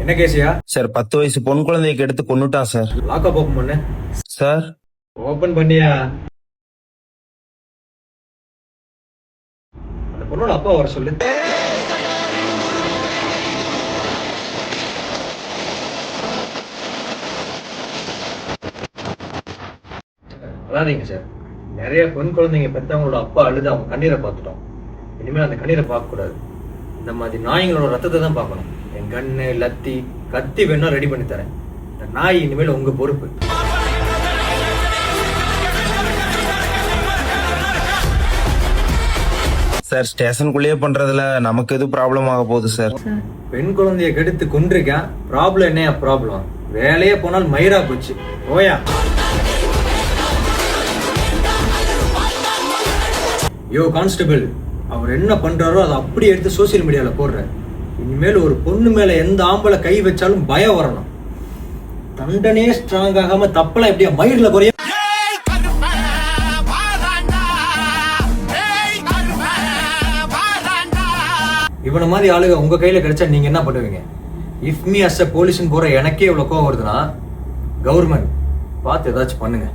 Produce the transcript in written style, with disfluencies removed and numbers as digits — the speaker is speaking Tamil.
என்ன கேசியா? சார் 10 வயசு பொன் குழந்தைக்கு எடுத்து கொன்னுட்டான் சார். லாக்அப் ஓபன் பண்ணு. சார் ஓபன் பண்ணியா? அந்த பொண்ணோட அப்பா வர சொல்லு. அழாதீங்க சார். நிறைய பெண் குழந்தைங்க பெற்றவங்களோட அப்பா அழுது அவங்க கண்ணீரை பார்த்துட்டோம். இனிமேல் அந்த கண்ணீரை பார்க்க கூடாது. இந்த மாதிரி நாய்களோட ரத்தத்தை தான் பார்க்கணும். என் கண்ணு லத்தி கத்தி வேணா ரெடி பண்ணி தரேன். இந்த நாய் இனிமேல் உங்க பொறுப்பு. சார் ஸ்டேஷனுக்குள்ளேயே பண்றதுல நமக்கு எதுவும் ப்ராப்ளம் ஆக போகுது சார். பெண் குழந்தைய கெடுத்து கொண்டிருக்கேன். ப்ராப்ளம் என்னையா ப்ராப்ளம்? வேலையே போனால் மயிரா போச்சு. ஓயா யோ கான்ஸ்டபிள், அவர் என்ன பண்றாரோ அதை அப்படியே எடுத்து சோசியல் மீடியால போடுற. இனிமேல் ஒரு பொண்ணு மேல எந்த ஆம்பளை கை வச்சாலும் பயம் வரணும். தண்டனையே ஸ்ட்ராங் ஆகாம தப்பெல்லாம் எப்படியா மயிரில் குறைய. இவனை மாதிரி ஆளுங்க உங்க கையில கிடைச்சா நீங்க என்ன பண்ணுவீங்க? இஃப் மீ அஸ் அ போலீஸ்னு போற எனக்கே இவ்வளவு கோவம் வருதுன்னா கவர்மெண்ட் பார்த்து ஏதாச்சும் பண்ணுங்க.